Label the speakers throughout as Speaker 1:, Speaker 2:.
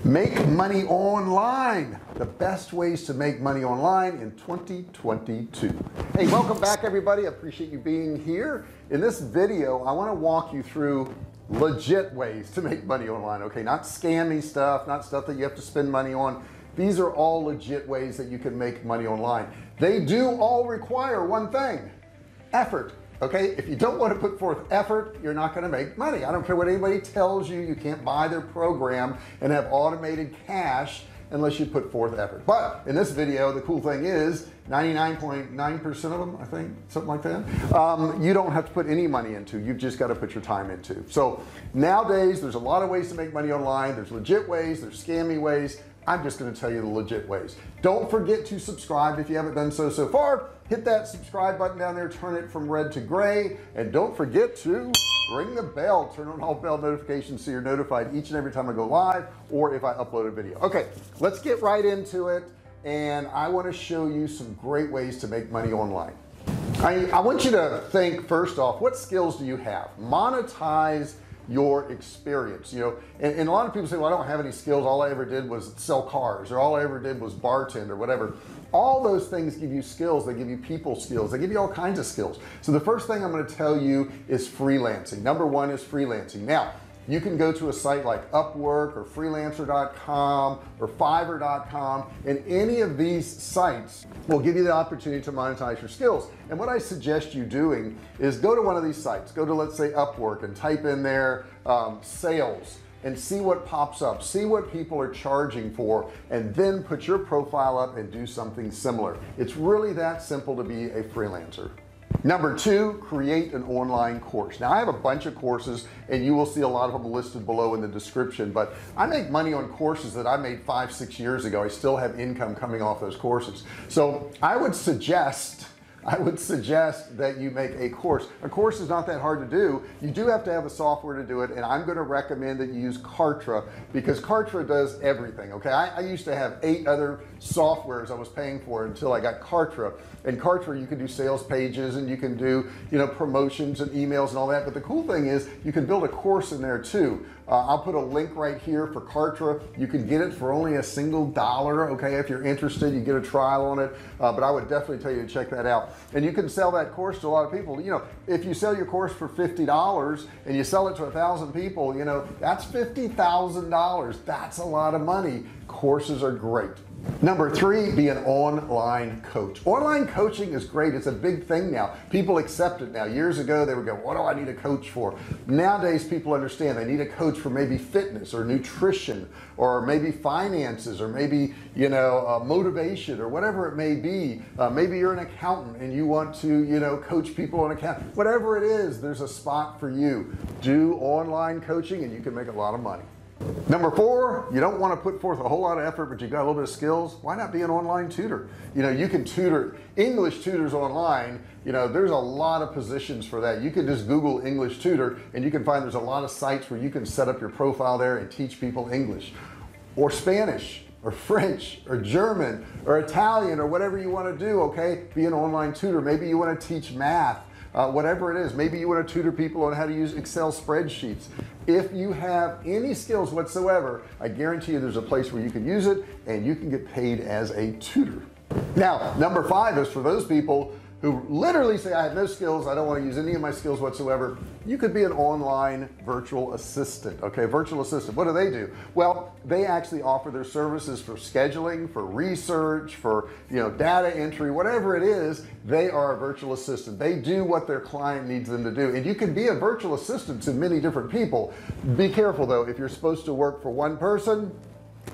Speaker 1: Make money online, the best ways to make money online in 2022. Hey, welcome back everybody. I appreciate you being here. In this video I want to walk you through legit ways to make money online. Okay, not scammy stuff, not stuff that you have to spend money on. These are all legit ways that you can make money online. They do all require one thing: effort. Okay, if you don't want to put forth effort, you're not going to make money. I don't care what anybody tells you. You can't buy their program and have automated cash unless you put forth effort. But in this video, the cool thing is 99.9% of them, I think, something like that, you don't have to put any money into. You've just got to put your time into. So nowadays there's a lot of ways to make money online. There's legit ways, there's scammy ways. I'm just going to tell you the legit ways. Don't forget to subscribe if you haven't done so far. Hit that subscribe button down there, turn it from red to gray, and don't forget to ring the bell, turn on all bell notifications so you're notified each and every time I go live or if I upload a video. Okay, let's get right into it, and I want to show you some great ways to make money online. I want you to think, first off, what skills do you have? Monetize your experience, you know, and a lot of people say, well, I don't have any skills, all I ever did was sell cars, or all I ever did was bartend, or whatever. All those things give you skills. They give you people skills, they give you all kinds of skills. So the first thing I'm going to tell you is freelancing. Number one is freelancing. Now you can go to a site like Upwork or freelancer.com or fiverr.com, and any of these sites will give you the opportunity to monetize your skills. And what I suggest you doing is go to one of these sites, go to, let's say, Upwork, and type in there sales, and see what pops up, see what people are charging for, and then put your profile up and do something similar. It's really that simple to be a freelancer. Number two, create an online course. Now I have a bunch of courses and you will see a lot of them listed below in the description, but I make money on courses that I made 5-6 years ago. I still have income coming off those courses. So I would suggest that you make a course. A course is not that hard to do. You do have to have the software to do it, and I'm going to recommend that you use Kartra, because Kartra does everything. Okay, I used to have 8 other softwares I was paying for until I got Kartra. And Kartra, you can do sales pages, and you can do, you know, promotions and emails and all that. But the cool thing is you can build a course in there too. I'll put a link right here for Kartra. You can get it for only $1. Okay, if you're interested, you get a trial on it, but I would definitely tell you to check that out. And you can sell that course to a lot of people. You know, if you sell your course for $50 and you sell it to 1,000 people, you know, that's $50,000. That's a lot of money. Courses are great. Number three, be an online coach. Online coaching is great. It's a big thing now. People accept it now. Years ago they would go, what do I need a coach for? Nowadays people understand they need a coach for maybe fitness or nutrition, or maybe finances, or maybe, you know, motivation, or whatever it may be. Maybe you're an accountant and you want to, you know, coach people on account. Whatever it is, there's a spot for you. Do online coaching and you can make a lot of money. Number four, you don't want to put forth a whole lot of effort, but you've got a little bit of skills. Why not be an online tutor? You know, you can tutor English tutors online. You know, there's a lot of positions for that. You can just Google English tutor and you can find there's a lot of sites where you can set up your profile there and teach people English or Spanish or French or German or Italian or whatever you want to do. Okay, be an online tutor. Maybe you want to teach math. Whatever it is, maybe you want to tutor people on how to use Excel spreadsheets. If you have any skills whatsoever, I guarantee you there's a place where you can use it and you can get paid as a tutor. Now number five is for those people who literally say, I have no skills, I don't want to use any of my skills whatsoever. You could be an online virtual assistant. Okay, virtual assistant, what do? Well, they actually offer their services for scheduling, for research, for, you know, data entry, whatever it is. They are a virtual assistant. They do what their client needs them to do, and you can be a virtual assistant to many different people. Be careful though, if you're supposed to work for one person,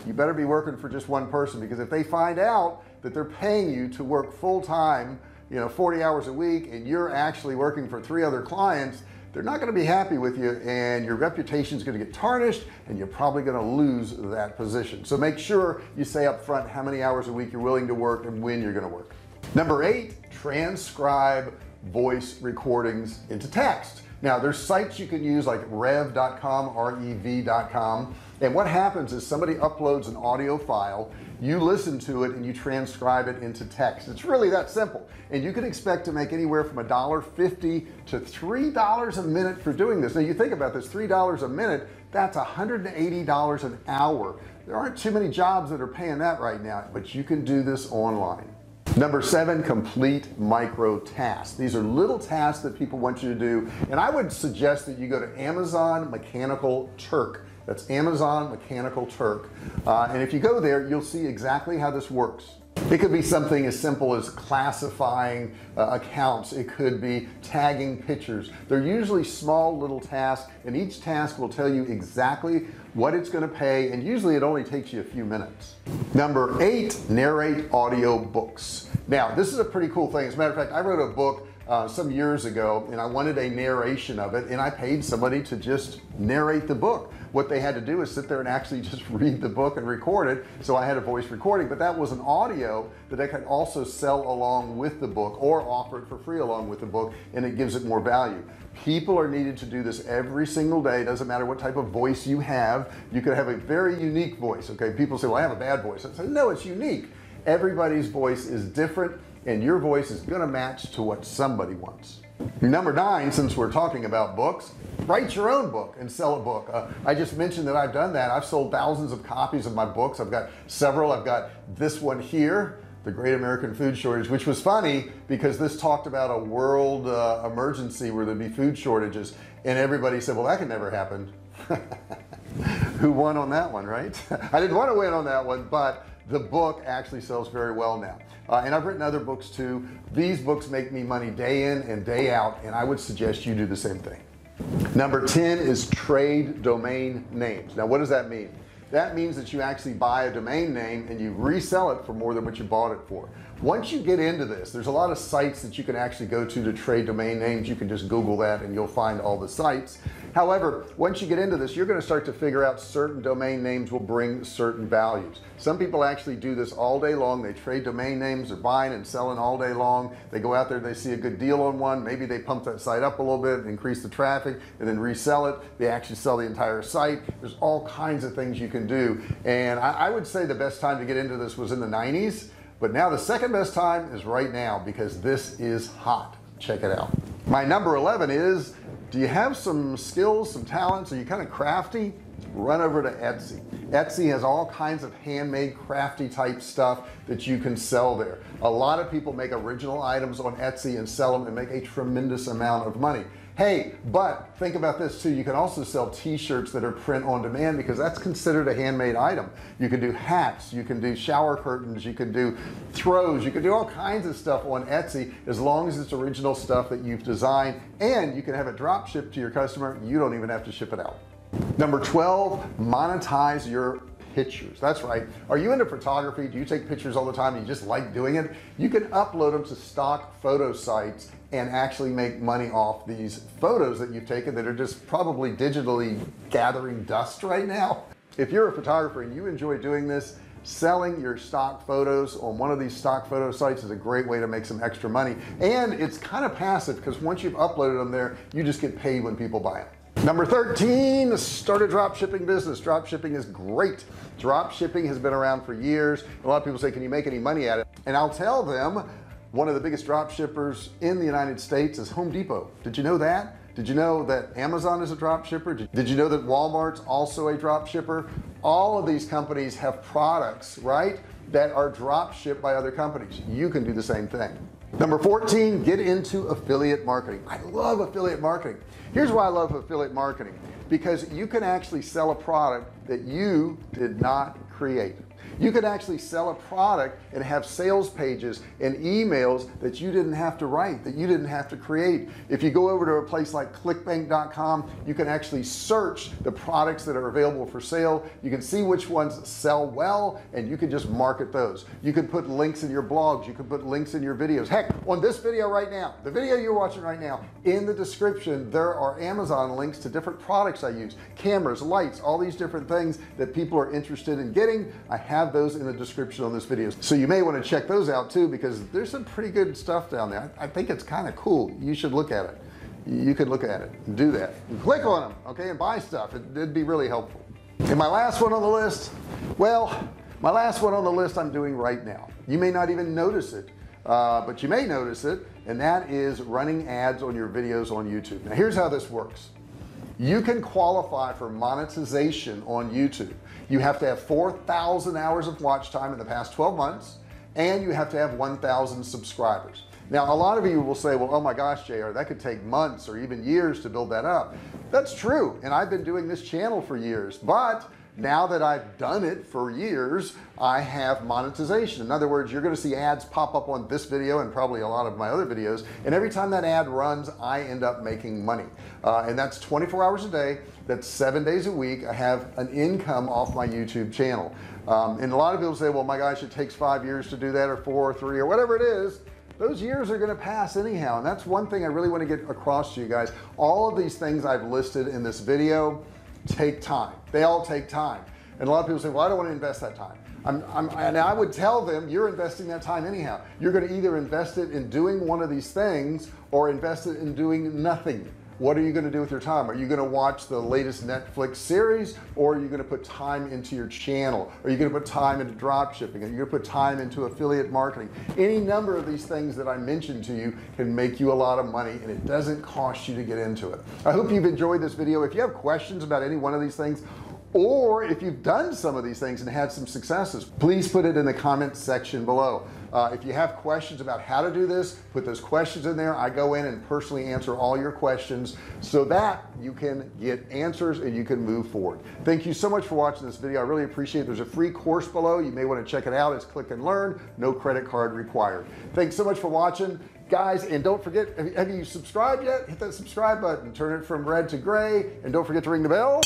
Speaker 1: you better be working for just one person, because if they find out that they're paying you to work full-time, you know, 40 hours a week, and you're actually working for 3 other clients, they're not going to be happy with you, and your reputation is going to get tarnished, and you're probably going to lose that position. So make sure you say up front how many hours a week you're willing to work and when you're going to work. Number 8, transcribe voice recordings into text. Now there's sites you can use like rev.com, rev.com, and what happens is somebody uploads an audio file, you listen to it, and you transcribe it into text. It's really that simple, and you can expect to make anywhere from $1.50 to $3 a minute for doing this. Now you think about this, $3 a minute, That's $180 an hour. There aren't too many jobs that are paying that right now, but you can do this online. Number 7, complete micro tasks. These are little tasks that people want you to do, and I would suggest that you go to Amazon Mechanical Turk. That's Amazon Mechanical Turk, and if you go there, you'll see exactly how this works. It could be something as simple as classifying accounts. It could be tagging pictures. They're usually small little tasks, and each task will tell you exactly what it's going to pay, and usually it only takes you a few minutes. Number 8, narrate audiobooks. Now this is a pretty cool thing. As a matter of fact, I wrote a book some years ago, and I wanted a narration of it, and I paid somebody to just narrate the book. What they had to do is sit there and actually just read the book and record it. So I had a voice recording, but that was an audio that I could also sell along with the book or offer it for free along with the book, and it gives it more value. People are needed to do this every single day. It doesn't matter what type of voice you have. You could have a very unique voice. Okay, people say, well, I have a bad voice. I say, no, it's unique. Everybody's voice is different, and your voice is going to match to what somebody wants. Number 9, since we're talking about books, write your own book and sell a book. I just mentioned that I've done that. I've sold thousands of copies of my books. I've got several. I've got this one here, The Great American Food Shortage, which was funny because this talked about a world emergency where there'd be food shortages, and everybody said, well, that could never happen. Who won on that one, right? I didn't want to win on that one, but the book actually sells very well now, and I've written other books too. These books make me money day in and day out, and I would suggest you do the same thing. Number 10 is trade domain names. Now what does that mean? That means that you actually buy a domain name and you resell it for more than what you bought it for. Once you get into this, there's a lot of sites that you can actually go to trade domain names. You can just Google that and you'll find all the sites. However, once you get into this, you're going to start to figure out certain domain names will bring certain values. Some people actually do this all day long. They trade domain names. They're buying and selling all day long. They go out there, they see a good deal on one, maybe they pump that site up a little bit, increase the traffic, and then resell it. They actually sell the entire site. There's all kinds of things you can do, and I would say the best time to get into this was in the 90s, but now the second best time is right now because this is hot. Check it out. My number 11 is, do you have some skills, some talents? Are you kind of crafty? Run over to Etsy. Etsy has all kinds of handmade crafty type stuff that you can sell there. A lot of people make original items on Etsy and sell them and make a tremendous amount of money. Hey, but think about this too. You can also sell t-shirts that are print on demand because that's considered a handmade item. You can do hats, you can do shower curtains, you can do throws, you can do all kinds of stuff on Etsy as long as it's original stuff that you've designed, and you can have it drop shipped to your customer. You don't even have to ship it out. Number 12, monetize your pictures. That's right. Are you into photography? Do you take pictures all the time and you just like doing it? You can upload them to stock photo sites and actually make money off these photos that you've taken that are just probably digitally gathering dust right now. If you're a photographer and you enjoy doing this, selling your stock photos on one of these stock photo sites is a great way to make some extra money, and it's kind of passive because once you've uploaded them there, you just get paid when people buy them. Number 13, start a drop shipping business. Drop shipping is great. Drop shipping has been around for years. A lot of people say, can you make any money at it? And I'll tell them, one of the biggest drop shippers in the United States is Home Depot. Did you know that? Did you know that Amazon is a drop shipper? Did you know that Walmart's also a drop shipper? All of these companies have products, right, that are drop shipped by other companies. You can do the same thing. Number 14, get into affiliate marketing. I love affiliate marketing. Here's why I love affiliate marketing, because you can actually sell a product that you did not create. You could actually sell a product and have sales pages and emails that you didn't have to write, that you didn't have to create. If you go over to a place like clickbank.com, you can actually search the products that are available for sale. You can see which ones sell well, and you can just market those. You can put links in your blogs. You can put links in your videos. Heck, on this video right now, the video you're watching right now, in the description there are Amazon links to different products I use, cameras, lights, all these different things that people are interested in getting. I have those in the description on this video, so you may want to check those out too, because there's some pretty good stuff down there. I think it's kind of cool. You should look at it. You could look at it and do that and click on them, okay, and buy stuff. It'd be really helpful. And my last one on the list, well, my last one on the list I'm doing right now. You may not even notice it, but you may notice it, and that is running ads on your videos on YouTube. Now here's how this works. you can qualify for monetization on YouTube. You have to have 4,000 hours of watch time in the past 12 months, and you have to have 1,000 subscribers. Now a lot of you will say, well, oh my gosh, JR, that could take months or even years to build that up. That's true, and I've been doing this channel for years, but now that I've done it for years, I have monetization. In other words, you're going to see ads pop up on this video and probably a lot of my other videos, and every time that ad runs, I end up making money, and that's 24 hours a day. That's 7 days a week. I have an income off my YouTube channel, and a lot of people say, well my gosh, it takes 5 years to do that, or 4 or 3 or whatever it is. Those years are going to pass anyhow, and that's one thing I really want to get across to you guys. All of these things I've listed in this video take time. They all take time, and a lot of people say, well I don't want to invest that time. And I would tell them, you're investing that time anyhow. You're going to either invest it in doing one of these things or invest it in doing nothing. What are you going to do with your time? Are you going to watch the latest Netflix series, or are you going to put time into your channel? Are you going to put time into drop shipping? Are you going to put time into affiliate marketing? Any number of these things that I mentioned to you can make you a lot of money, and it doesn't cost you to get into it. I hope you've enjoyed this video. If you have questions about any one of these things, or if you've done some of these things and had some successes, please put it in the comments section below. If you have questions about how to do this, put those questions in there. I go in and personally answer all your questions so that you can get answers and you can move forward. Thank you so much for watching this video. I really appreciate it. There's a free course below. You may want to check it out. It's click and learn, no credit card required. Thanks so much for watching, guys, and don't forget, have you subscribed yet? Hit that subscribe button, turn it from red to gray, and don't forget to ring the bell.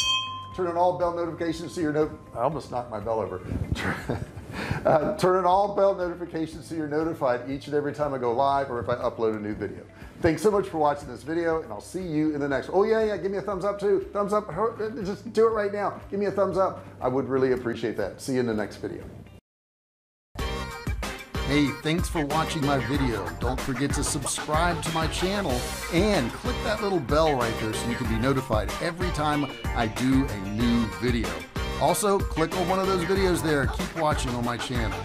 Speaker 1: Turn on all bell notifications so I almost knocked my bell over. Turn on all bell notifications so you're notified each and every time I go live or if I upload a new video. Thanks so much for watching this video, and I'll see you in the next. Oh yeah, give me a thumbs up too. Thumbs up, just do it right now. Give me a thumbs up. I would really appreciate that. See you in the next video. Hey, thanks for watching my video. Don't forget to subscribe to my channel and click that little bell right there so you can be notified every time I do a new video. Also, click on one of those videos there. Keep watching on my channel.